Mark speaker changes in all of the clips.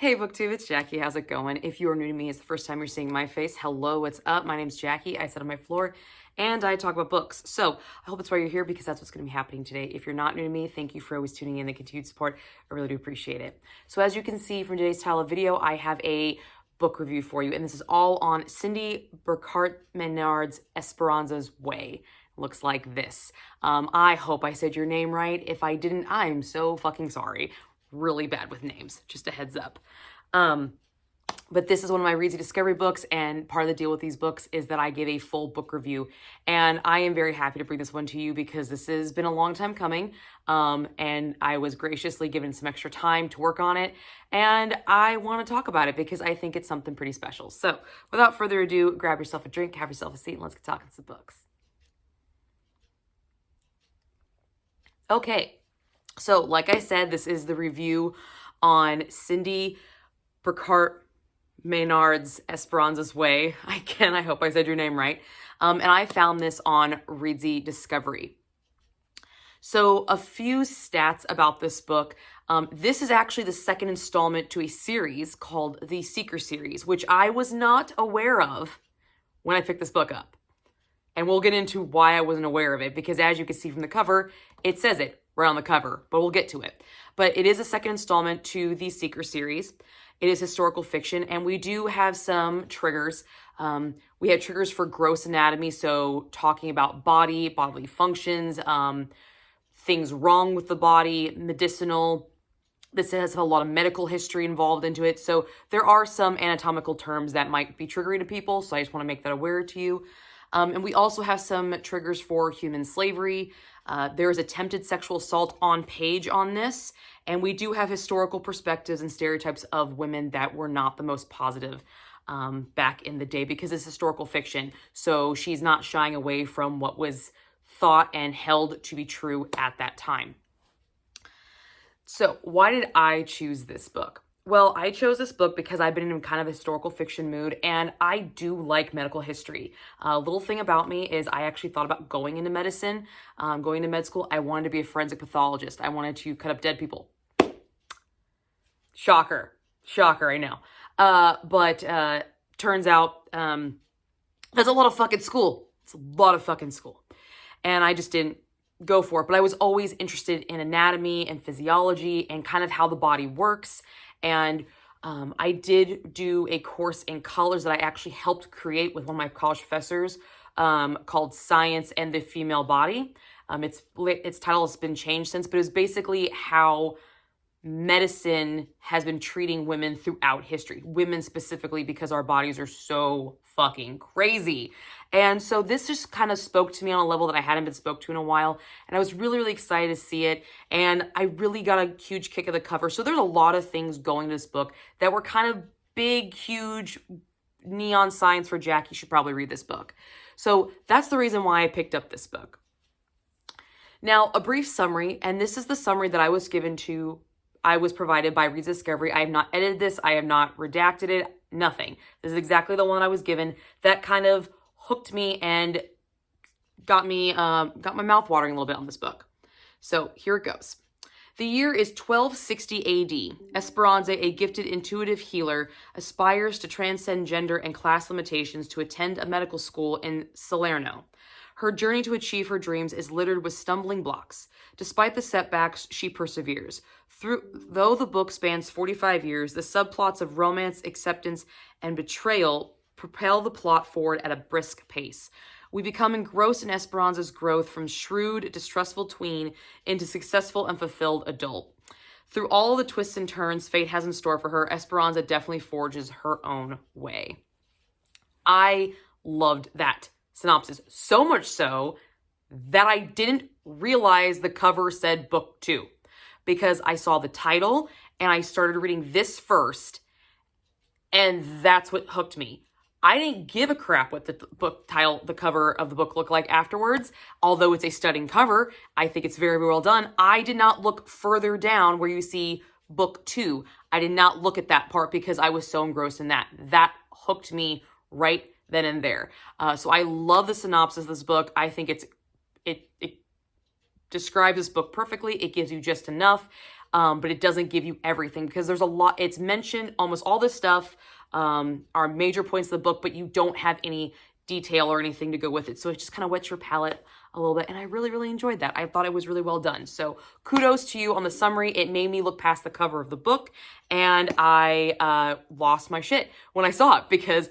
Speaker 1: Hey BookTube, it's Jackie. How's it going? If you are new to me, it's the first time you're seeing my face. Hello, what's up? My name's Jackie. I sit on my floor and I talk about books. So I hope it's why you're here because that's what's going to be happening today. If you're not new to me, thank you for always tuning in and continued support. I really do appreciate it. So as you can see from today's title of video, I have a book review for you, and this is all on Cindy Burkhart-Menard's Esperanza's Way. Looks like this. I hope I said your name right. If I didn't, I'm so fucking sorry. Really bad with names, just a heads up. But this is one of my Reads Discovery books, and part of the deal with these books is that I give a full book review, and I am very happy to bring this one to you because this has been a long time coming, and I was graciously given some extra time to work on it, and I want to talk about it because I think it's something pretty special. So without further ado, grab yourself a drink, have yourself a seat, and let's get talking some books. Okay. So, like I said, this is the review on Cindy Burkhart-Menard's Esperanza's Way. I hope I said your name right. And I found this on Reads Discovery. So, a few stats about this book. This is actually the second installment to a series called the Seeker series, which I was not aware of when I picked this book up. And we'll get into why I wasn't aware of it, because as you can see from the cover, it says it right on the cover, but we'll get to it. But it is a second installment to the Seeker series. It is historical fiction, and we do have some triggers. We have triggers for gross anatomy, so talking about bodily functions, things wrong with the body, medicinal. This has a lot of medical history involved into it, so there are some anatomical terms that might be triggering to people, so I just want to make that aware to you. And we also have some triggers for human slavery. There is attempted sexual assault on page on this. And we do have historical perspectives and stereotypes of women that were not the most positive back in the day, because it's historical fiction. So she's not shying away from what was thought and held to be true at that time. So why did I choose this book? Well, I chose this book because I've been in kind of a historical fiction mood, and I do like medical history. A little thing about me is I actually thought about going into medicine, going to med school. I wanted to be a forensic pathologist. I wanted to cut up dead people. Shocker, I know. But turns out that's a lot of fucking school. It's a lot of fucking school. And I just didn't go for it. But I was always interested in anatomy and physiology and kind of how the body works. And I did do a course in college that I actually helped create with one of my college professors called Science and the Female Body. Its title has been changed since, but it was basically how medicine has been treating women throughout history. Women specifically, because our bodies are so fucking crazy. And so this just kind of spoke to me on a level that I hadn't been spoke to in a while. And I was really, really excited to see it. And I really got a huge kick of the cover. So there's a lot of things going to this book that were kind of big, huge neon signs for Jack. You should probably read this book. So that's the reason why I picked up this book. Now, a brief summary, and this is the summary that I was provided by Reads Discovery. I have not edited this. I have not redacted it. Nothing. This is exactly the one I was given. That kind of hooked me and got my mouth watering a little bit on this book. So here it goes. The year is 1260 AD. Esperanza, a gifted intuitive healer, aspires to transcend gender and class limitations to attend a medical school in Salerno. Her journey to achieve her dreams is littered with stumbling blocks. Despite the setbacks, she perseveres. Though the book spans 45 years, the subplots of romance, acceptance, and betrayal propel the plot forward at a brisk pace. We become engrossed in Esperanza's growth from shrewd, distrustful tween into successful and fulfilled adult. Through all the twists and turns fate has in store for her, Esperanza definitely forges her own way. I loved that synopsis, so much so that I didn't realize the cover said book 2, because I saw the title and I started reading this first, and that's what hooked me. I didn't give a crap what the book title, the cover of the book looked like afterwards. Although it's a stunning cover, I think it's very, very well done. I did not look further down where you see book 2. I did not look at that part because I was so engrossed in that. That hooked me right then and there. So I love the synopsis of this book. I think it describes this book perfectly. It gives you just enough. but it doesn't give you everything because there's a lot. It's mentioned almost all this stuff are major points of the book, but you don't have any detail or anything to go with it. So it just kind of whets your palate a little bit. And I really, really enjoyed that. I thought it was really well done. So kudos to you on the summary. It made me look past the cover of the book, and I lost my shit when I saw it, because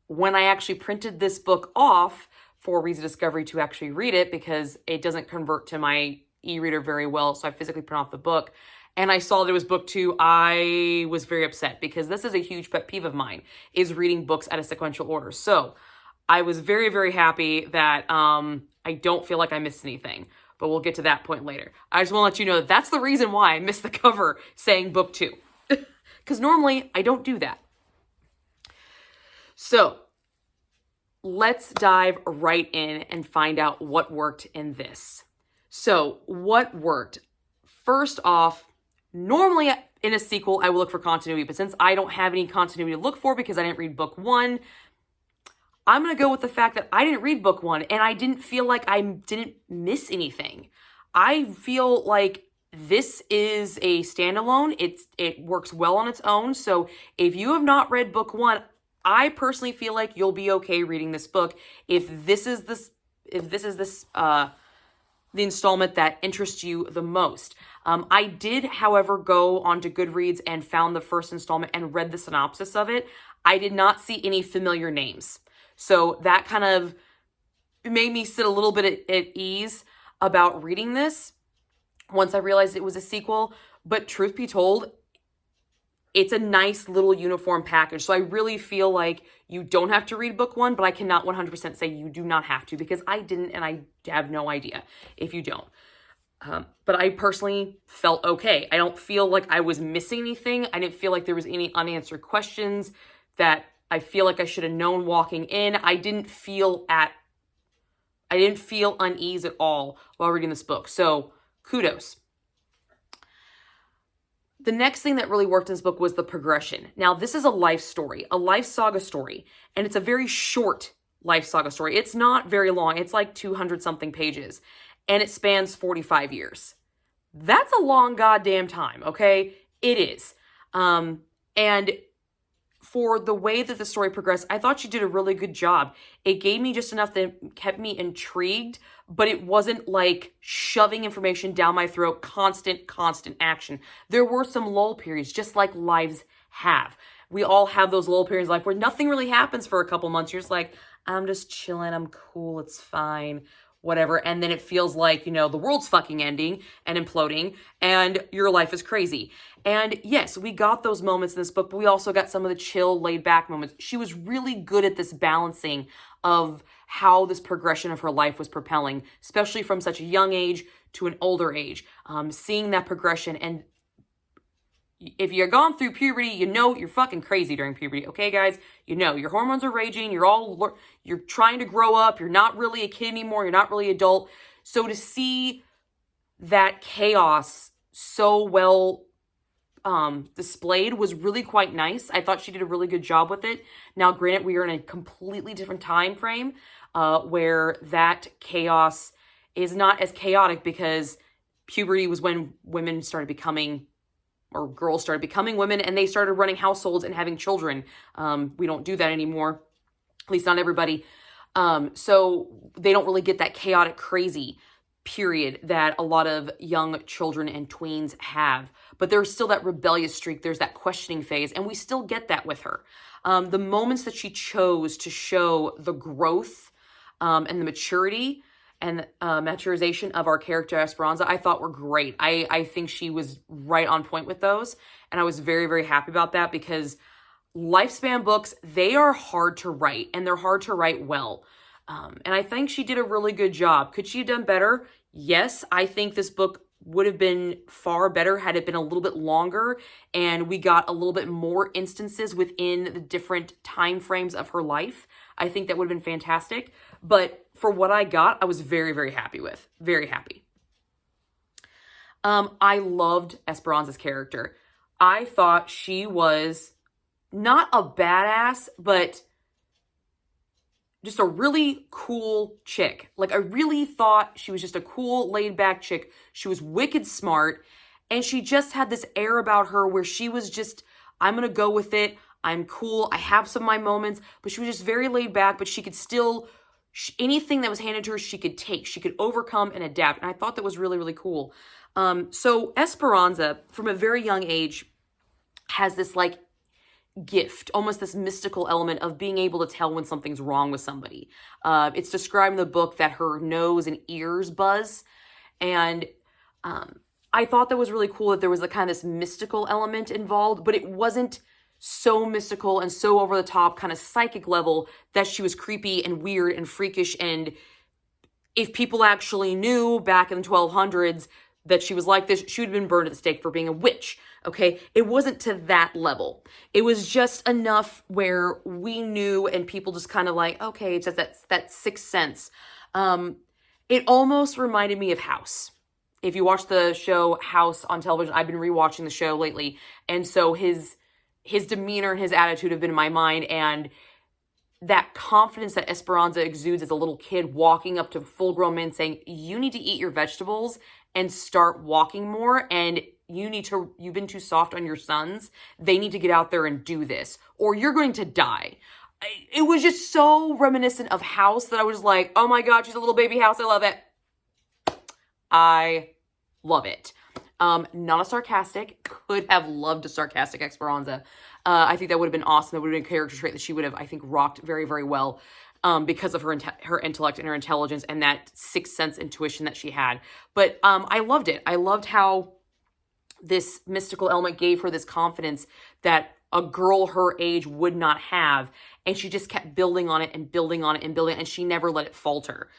Speaker 1: when I actually printed this book off for Reads Discovery to actually read it, because it doesn't convert to my e-reader very well, so I physically print off the book, and I saw that it was book 2, I was very upset, because this is a huge pet peeve of mine, is reading books at a sequential order. So I was very, very happy that I don't feel like I missed anything, but we'll get to that point later. I just want to let you know that that's the reason why I missed the cover saying book 2, because normally I don't do that. So let's dive right in and find out what worked in this. So what worked? First off, normally in a sequel, I will look for continuity, but since I don't have any continuity to look for because I didn't read book 1, I'm going to go with the fact that I didn't read book 1 and I didn't feel like I didn't miss anything. I feel like this is a standalone. It works well on its own. So if you have not read book 1, I personally feel like you'll be okay reading this book if this is the installment that interests you the most. I did, however, go onto Goodreads and found the first installment and read the synopsis of it. I did not see any familiar names. So that kind of made me sit a little bit at ease about reading this once I realized it was a sequel. But truth be told, it's a nice little uniform package. So I really feel like you don't have to read book 1, but I cannot 100% say you do not have to, because I didn't, and I have no idea if you don't. But I personally felt okay. I don't feel like I was missing anything. I didn't feel like there was any unanswered questions that I feel like I should have known walking in. I didn't feel unease at all while reading this book. So kudos. The next thing that really worked in this book was the progression. Now, this is a life story, a life saga story, and it's a very short life saga story. It's not very long. It's like 200 something pages, and it spans 45 years. That's a long goddamn time, okay? It is. And for the way that the story progressed, I thought she did a really good job. It gave me just enough that kept me intrigued, but it wasn't like shoving information down my throat, constant action. There were some lull periods, just like lives have. We all have those lull periods in life where nothing really happens for a couple months. You're just like, I'm just chilling, I'm cool, it's fine, whatever. And then it feels like, the world's fucking ending and imploding and your life is crazy. And yes, we got those moments in this book, but we also got some of the chill, laid back moments. She was really good at this balancing of how this progression of her life was propelling, especially from such a young age to an older age. Seeing that progression. And if you're gone through puberty, you're fucking crazy during puberty. Okay, guys? Your hormones are raging. You're trying to grow up. You're not really a kid anymore. You're not really adult. So to see that chaos so well displayed was really quite nice. I thought she did a really good job with it. Now, granted, we are in a completely different time frame where that chaos is not as chaotic, because puberty was when women started becoming, or girls started becoming women, and they started running households and having children. We don't do that anymore, at least not everybody. So they don't really get that chaotic, crazy period that a lot of young children and tweens have. But there's still that rebellious streak. There's that questioning phase, and we still get that with her. The moments that she chose to show the growth and the maturity and maturization of our character Esperanza, I thought were great. I think she was right on point with those, and I was very, very happy about that, because lifespan books, they are hard to write, and they're hard to write well. And I think she did a really good job. Could she have done better? Yes, I think this book would have been far better had it been a little bit longer and we got a little bit more instances within the different time frames of her life. I think that would have been fantastic. But for what I got, I was very, very happy with. Very happy. I loved Esperanza's character. I thought she was not a badass, but just a really cool chick. Like, I really thought she was just a cool, laid-back chick. She was wicked smart, And she just had this air about her where she was just, I'm going to go with it. I'm cool. I have some of my moments, but she was just very laid back, but she could still, anything that was handed to her, she could take. She could overcome and adapt. And I thought that was really, really cool. So Esperanza, from a very young age, has this like gift, almost this mystical element of being able to tell when something's wrong with somebody. It's described in the book that her nose and ears buzz. And I thought that was really cool that there was a kind of this mystical element involved, but it wasn't so mystical and so over the top kind of psychic level that she was creepy and weird and freakish. And if people actually knew back in the 1200s that she was like this, she would have been burned at the stake for being a witch. Okay. It wasn't to that level. It was just enough where we knew and people just kind of like, okay, it's just that sixth sense. It almost reminded me of House. If you watch the show House on television, I've been rewatching the show lately. And so his demeanor and his attitude have been in my mind, and that confidence that Esperanza exudes as a little kid walking up to full-grown men saying, you need to eat your vegetables and start walking more, and you've been too soft on your sons. They need to get out there and do this, or you're going to die. It was just so reminiscent of House that I was like, oh my God, she's a little baby House. I love it. I love it. Not a sarcastic. Could have loved a sarcastic Esperanza. I think that would have been awesome. That would have been a character trait that she would have, I think, rocked very, very well because of her intellect and her intelligence and that sixth sense intuition that she had. But I loved it. I loved how this mystical element gave her this confidence that a girl her age would not have. And she just kept building on it and building on it and building, and she never let it falter.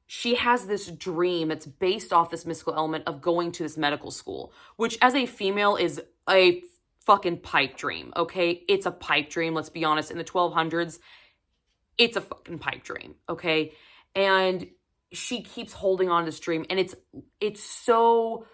Speaker 1: She has this dream that's based off this mystical element of going to this medical school, which as a female is a fucking pipe dream, okay? It's a pipe dream, let's be honest. In the 1200s, it's a fucking pipe dream, okay? And she keeps holding on to this dream, and it's so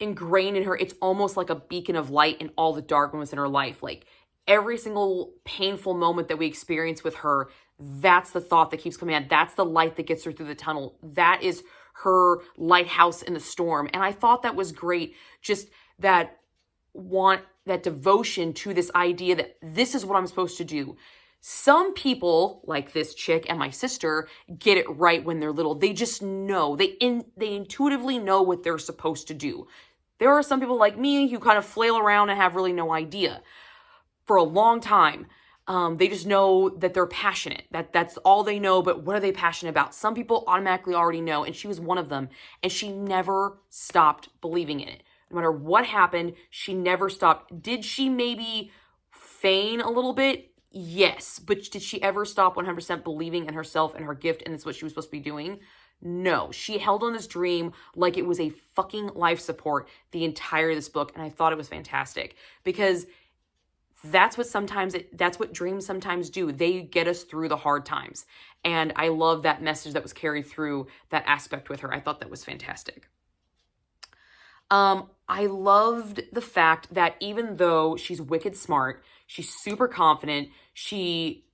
Speaker 1: ingrained in her. It's almost like a beacon of light in all the dark moments in her life. Like every single painful moment that we experience with her, that's the thought that keeps coming out. That's the light that gets her through the tunnel. That is her lighthouse in the storm. And I thought that was great. Just that devotion to this idea that this is what I'm supposed to do. Some people, like this chick and my sister, get it right when they're little. They just know. They intuitively know what they're supposed to do. There are some people like me who kind of flail around and have really no idea. For a long time, they just know that they're passionate. That's all they know, but what are they passionate about? Some people automatically already know, and she was one of them, and she never stopped believing in it. No matter what happened, she never stopped. Did she maybe feign a little bit? Yes. But did she ever stop 100% believing in herself and her gift and it's what she was supposed to be doing? No. She held on this dream like it was a fucking life support the entire of this book, and I thought it was fantastic because that's what dreams sometimes do. They get us through the hard times. And I love that message that was carried through that aspect with her. I thought that was fantastic. I loved the fact that even though she's wicked smart, she's super confident, she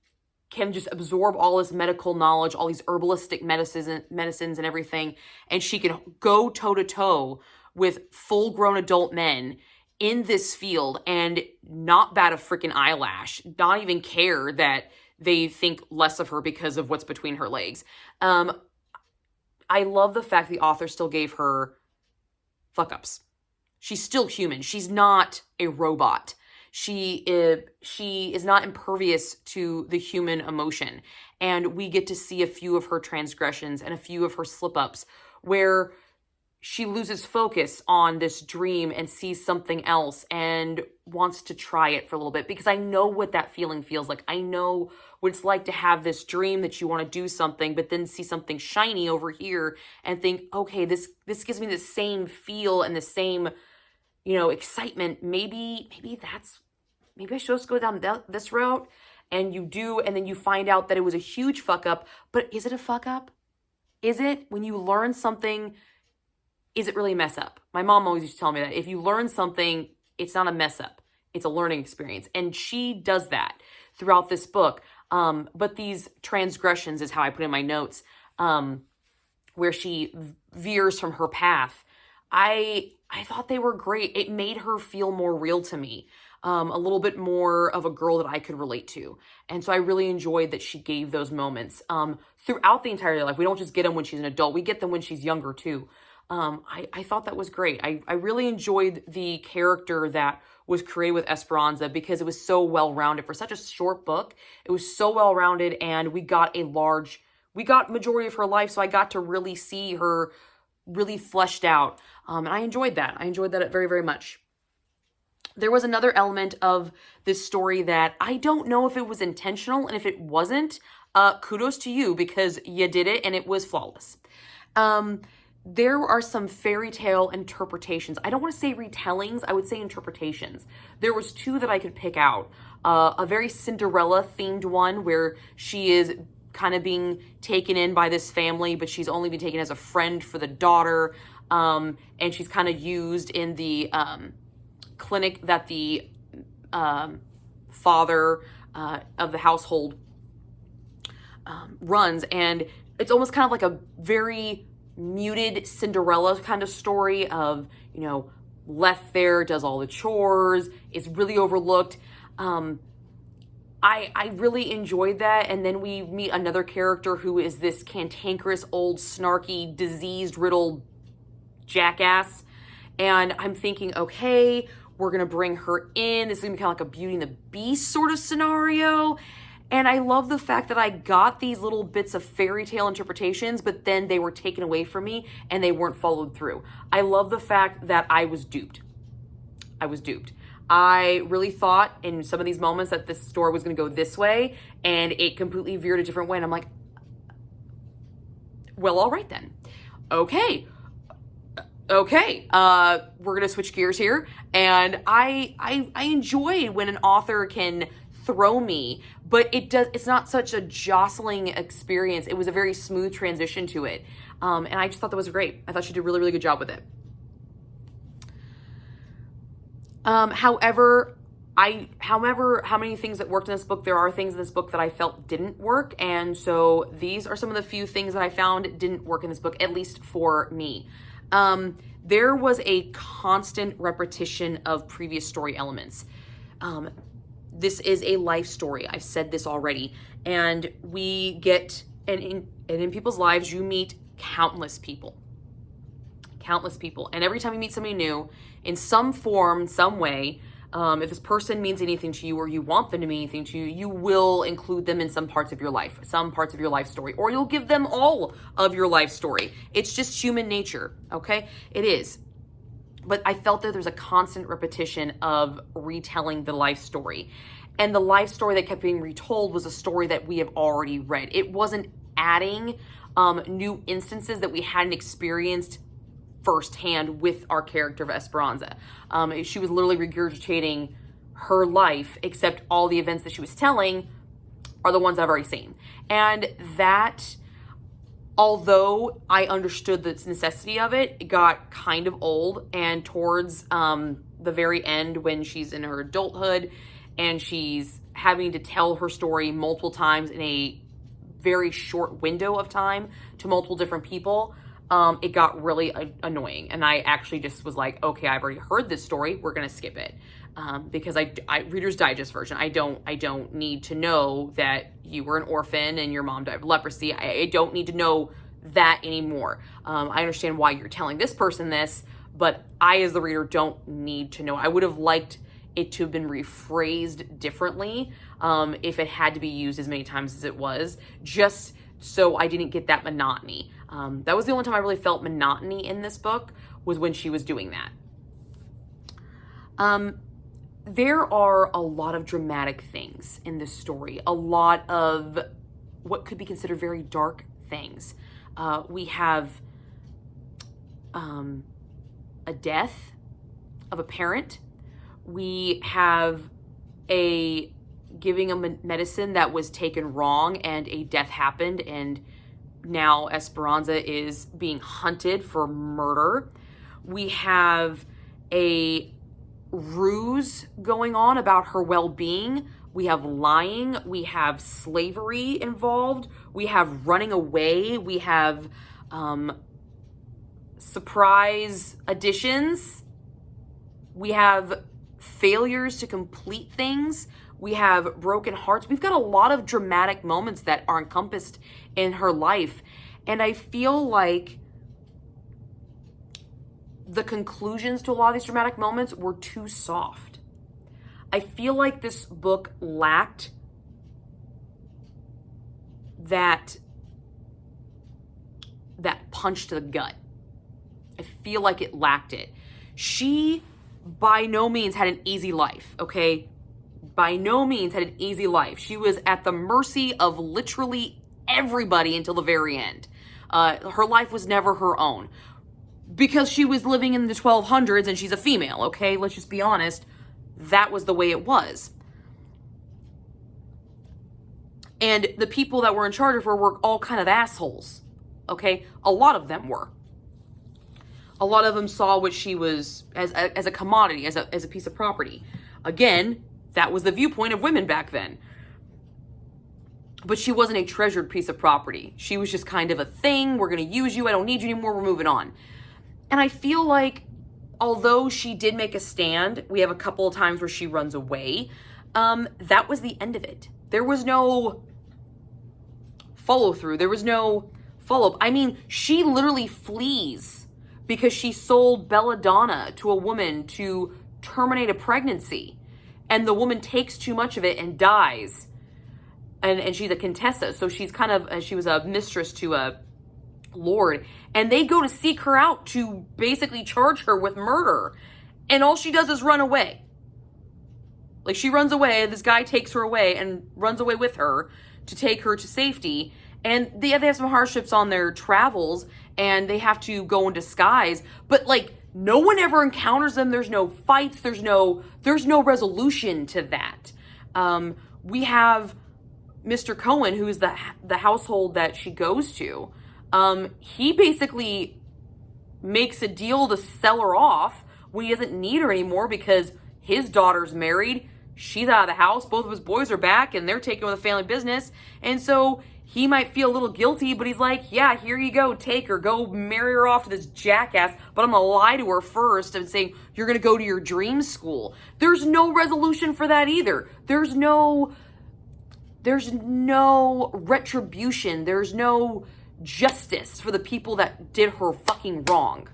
Speaker 1: can just absorb all this medical knowledge, all these herbalistic medicines and everything, and she can go toe-to-toe with full-grown adult men in this field and not bat a freaking eyelash, not even care that they think less of her because of what's between her legs. I love the fact the author still gave her fuck-ups. She's still human. She's not a robot. She is not impervious to the human emotion. And we get to see a few of her transgressions and a few of her slip-ups where she loses focus on this dream and sees something else and wants to try it for a little bit, because I know what that feeling feels like. I know what it's like to have this dream that you want to do something, but then see something shiny over here and think, okay, this gives me the same feel and the same, excitement. Maybe I should just go down this route. And you do, and then you find out that it was a huge fuck up. But is it a fuck up? Is it? When you learn something, is it really a mess up? My mom always used to tell me that if you learn something, it's not a mess up. It's a learning experience. And she does that throughout this book. But these transgressions is how I put in my notes, where she veers from her path. I thought they were great. It made her feel more real to me, a little bit more of a girl that I could relate to. And so I really enjoyed that she gave those moments throughout the entire life. We don't just get them when she's an adult. We get them when she's younger too. I thought that was great. I really enjoyed the character that was created with Esperanza because it was so well-rounded. For such a short book, it was so well-rounded, and we got majority of her life, so I got to really see her really fleshed out. And I enjoyed that. I enjoyed that very, very much. There was another element of this story that I don't know if it was intentional, and if it wasn't, kudos to you because you did it and it was flawless. There are some fairy tale interpretations. I don't want to say retellings, I would say interpretations. There was two that I could pick out. A very Cinderella themed one where she is kind of being taken in by this family, but she's only been taken as a friend for the daughter. And she's kind of used in the clinic that the father of the household runs. And it's almost kind of like a very muted Cinderella kind of story of, left there, does all the chores, is really overlooked. I really enjoyed that. And then we meet another character who is this cantankerous, old, snarky, disease-riddled jackass. And I'm thinking, okay, we're going to bring her in. This is going to be kind of like a Beauty and the Beast sort of scenario. And I love the fact that I got these little bits of fairy tale interpretations, but then they were taken away from me and they weren't followed through. I love the fact that I was duped. I really thought in some of these moments that this story was going to go this way, and it completely veered a different way. And I'm like, well, all right then. Okay, we're going to switch gears here. And I enjoy when an author can throw me, but it's not such a jostling experience. It was a very smooth transition to it. And I just thought that was great. I thought she did a really, really good job with it. However, how many things that worked in this book, there are things in this book that I felt didn't work. And so these are some of the few things that I found didn't work in this book, at least for me. There was a constant repetition of previous story elements. This is a life story. I've said this already. And we get, and in people's lives, you meet countless people. And every time you meet somebody new, in some form, some way, if this person means anything to you or you want them to mean anything to you, you will include them in some parts of your life, some parts of your life story, or you'll give them all of your life story. It's just human nature, okay? It is. But I felt that there's a constant repetition of retelling the life story. And the life story that kept being retold was a story that we have already read. It wasn't adding new instances that we hadn't experienced firsthand with our character of Esperanza. She was literally regurgitating her life, except all the events that she was telling are the ones I've already seen. And that, although I understood the necessity of it, it got kind of old. And towards the very end, when she's in her adulthood and she's having to tell her story multiple times in a very short window of time to multiple different people, it got really annoying. And I actually just was like, okay, I've already heard this story. We're going to skip it. Because I Reader's Digest version, I don't need to know that you were an orphan and your mom died of leprosy. I don't need to know that anymore. I understand why you're telling this person this, but I, as the reader, don't need to know. I would have liked it to have been rephrased differently, if it had to be used as many times as it was, just so I didn't get that monotony. That was the only time I really felt monotony in this book, was when she was doing that. There are a lot of dramatic things in this story, a lot of what could be considered very dark things. We have a death of a parent. We have a giving a medicine that was taken wrong and a death happened, and now Esperanza is being hunted for murder. We have a ruse going on about her well-being. We have lying. We have slavery involved. We have running away. We have surprise additions. We have failures to complete things. We have broken hearts. We've got a lot of dramatic moments that are encompassed in her life. And I feel like the conclusions to a lot of these dramatic moments were too soft. I feel like this book lacked that punch to the gut. I feel like it lacked it. She by no means had an easy life, okay? By no means had an easy life. She was at the mercy of literally everybody until the very end. Her life was never her own because she was living in the 1200s and she's a female, okay? Let's just be honest. That was the way it was. And the people that were in charge of her were all kind of assholes, okay? A lot of them were. A lot of them saw what she was as a commodity, as a piece of property. Again, that was the viewpoint of women back then. But she wasn't a treasured piece of property. She was just kind of a thing. We're going to use you. I don't need you anymore. We're moving on. And I feel like although she did make a stand, we have a couple of times where she runs away. That was the end of it. There was no follow through. There was no follow up. I mean, she literally flees because she sold belladonna to a woman to terminate a pregnancy. And the woman takes too much of it and dies. And she's a contessa. So she's kind of, she was a mistress to a lord. And they go to seek her out to basically charge her with murder. And all she does is run away. Like she runs away. This guy takes her away and runs away with her to take her to safety. And they have some hardships on their travels. And they have to go in disguise. But like, no one ever encounters them. There's no fights. There's no resolution to that. We have Mr. Cohen, who is the household that she goes to. He basically makes a deal to sell her off when he doesn't need her anymore because his daughter's married. She's out of the house. Both of his boys are back and they're taking over the family business. And so he might feel a little guilty, but he's like, yeah, here you go. Take her. Go marry her off to this jackass. But I'm going to lie to her first and saying, you're going to go to your dream school. There's no resolution for that either. There's no retribution. There's no justice for the people that did her fucking wrong.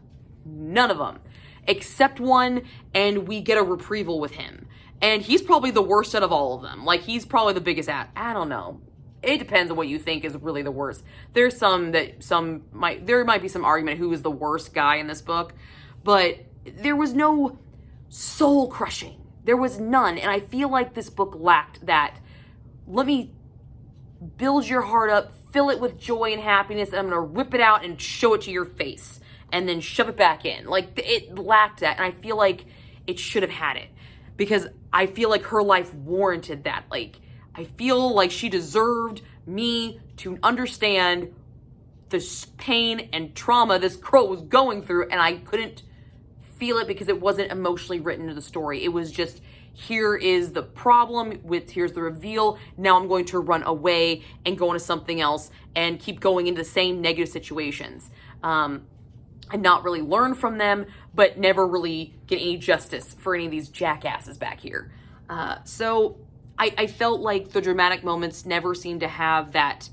Speaker 1: None of them. Except one, and we get a reprieval with him. And he's probably the worst out of all of them. Like, he's probably the biggest I don't know. It depends on what you think is really the worst. There's there might be some argument who is the worst guy in this book, but there was no soul crushing. There was none. And I feel like this book lacked that. Let me build your heart up, fill it with joy and happiness, and I'm going to rip it out and show it to your face and then shove it back in. Like, it lacked that. And I feel like it should have had it because I feel like her life warranted that. Like, I feel like she deserved me to understand the pain and trauma this girl was going through, and I couldn't feel it because it wasn't emotionally written into the story. It was just, here is the problem here's the reveal. Now I'm going to run away and go into something else and keep going into the same negative situations. And not really learn from them, but never really get any justice for any of these jackasses back here. So I felt like the dramatic moments never seemed to have that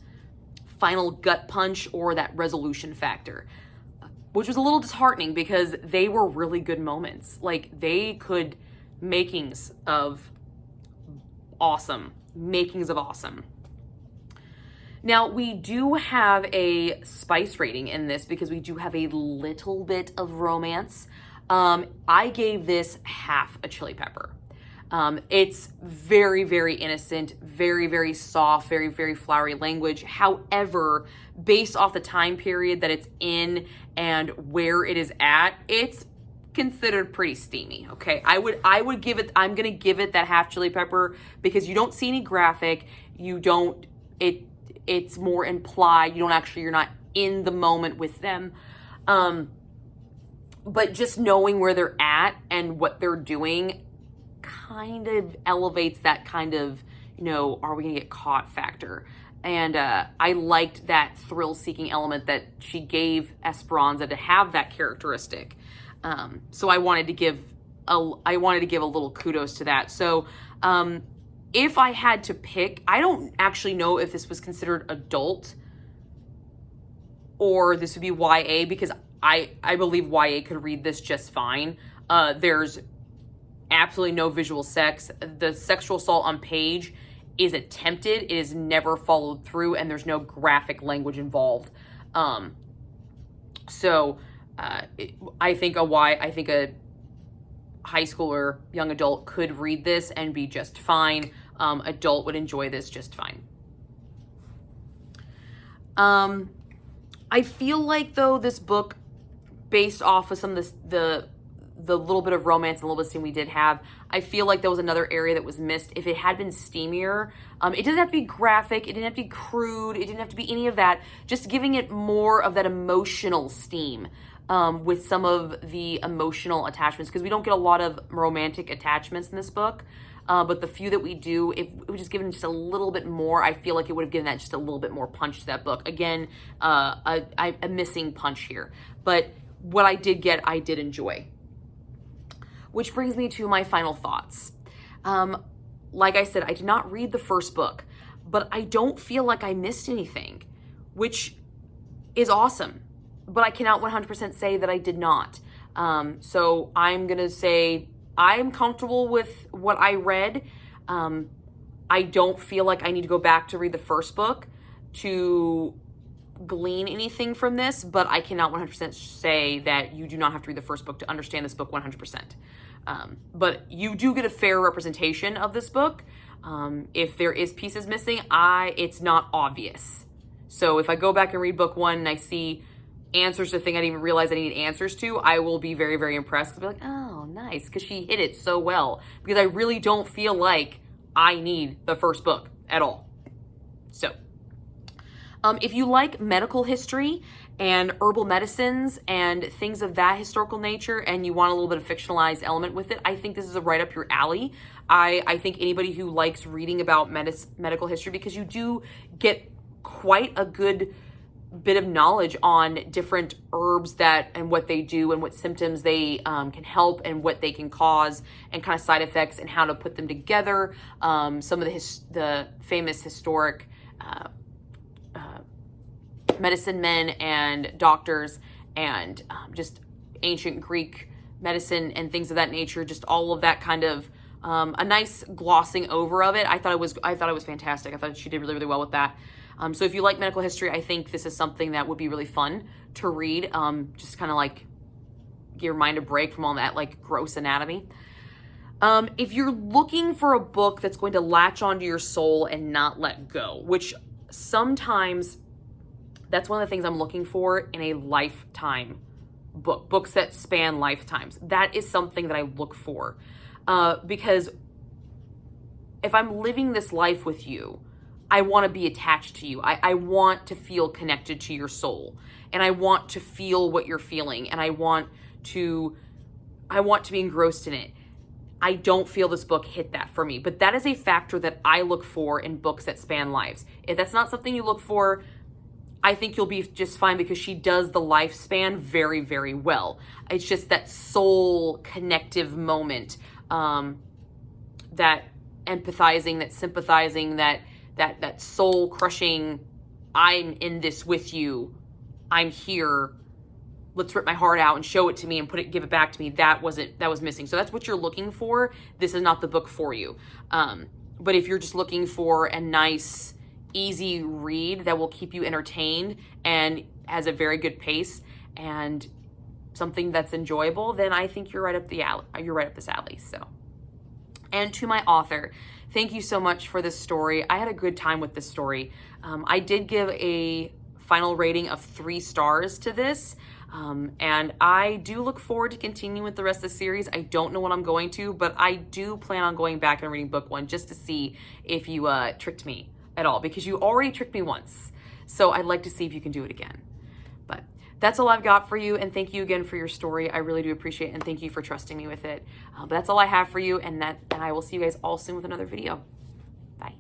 Speaker 1: final gut punch or that resolution factor, which was a little disheartening because they were really good moments. Like, they could makings of awesome. Now, we do have a spice rating in this because we do have a little bit of romance. I gave this half a chili pepper. It's very, very innocent, very, very soft, very, very flowery language. However, based off the time period that it's in and where it is at, it's considered pretty steamy. Okay. I'm going to give it that half chili pepper because you don't see any graphic. It's more implied. You're not in the moment with them. But just knowing where they're at and what they're doing kind of elevates that kind of, are we going to get caught factor. And I liked that thrill-seeking element that she gave Esperanza to have that characteristic. So I wanted to give a little kudos to that. So if I had to pick, I don't actually know if this was considered adult or this would be YA, because I believe YA could read this just fine. There's absolutely no visual sex. The sexual assault on Paige is attempted. It is never followed through, and there's no graphic language involved. I think a high schooler, young adult could read this and be just fine. Adult would enjoy this just fine. I feel like, though, this book, based off of some of the little bit of romance and a little bit of scene we did have, I feel like there was another area that was missed. If it had been steamier, it didn't have to be graphic, it didn't have to be crude, it didn't have to be any of that, just giving it more of that emotional steam with some of the emotional attachments, because we don't get a lot of romantic attachments in this book. But the few that we do, if it was just given just a little bit more, I feel like it would have given that just a little bit more punch to that book. Again, a missing punch here. But what I did get, I did enjoy. Which brings me to my final thoughts. Like I said, I did not read the first book, but I don't feel like I missed anything, which is awesome. But I cannot 100% say that I did not. So I'm going to say I'm comfortable with what I read. I don't feel like I need to go back to read the first book to glean anything from this, but I cannot 100% say that you do not have to read the first book to understand this book 100%. But you do get a fair representation of this book. If there is pieces missing, it's not obvious. So if I go back and read book one and I see answers to things I didn't even realize I needed answers to, I will be very, very impressed. I'll be like, oh, nice, because she hit it so well. Because I really don't feel like I need the first book at all. So, if you like medical history and herbal medicines and things of that historical nature, and you want a little bit of fictionalized element with it, I think this is right up your alley. I think anybody who likes reading about medical history, because you do get quite a good bit of knowledge on different herbs and what they do and what symptoms they can help and what they can cause and kind of side effects and how to put them together. Some of the famous historic medicine men and doctors and just ancient Greek medicine and things of that nature, just all of that kind of a nice glossing over of it. I thought it was fantastic. I thought she did really, really well with that. So if you like medical history, I think this is something that would be really fun to read. Just kind of like give your mind a break from all that like gross anatomy. If you're looking for a book that's going to latch onto your soul and not let go, which sometimes that's one of the things I'm looking for in a lifetime book, books that span lifetimes. That is something that I look for, because if I'm living this life with you, I want to be attached to you. I want to feel connected to your soul, and I want to feel what you're feeling, and I want to be engrossed in it. I don't feel this book hit that for me, but that is a factor that I look for in books that span lives. If that's not something you look for, I think you'll be just fine, because she does the lifespan very, very well. It's just that soul connective moment, that empathizing, that sympathizing, that soul crushing, I'm in this with you, I'm here, let's rip my heart out and show it to me and give it back to me. That was missing. So that's what you're looking for. This is not the book for you. But if you're just looking for a nice, easy read that will keep you entertained and has a very good pace and something that's enjoyable, then I think you're right up the alley. You're right up this alley. So, and to my author, thank you so much for this story. I had a good time with this story. I did give a final rating of 3 stars to this. And I do look forward to continuing with the rest of the series. I don't know when I'm going to, but I do plan on going back and reading book 1 just to see if you tricked me at all, because you already tricked me once. So I'd like to see if you can do it again. But that's all I've got for you. And thank you again for your story. I really do appreciate it. And thank you for trusting me with it. But that's all I have for you. And I will see you guys all soon with another video. Bye.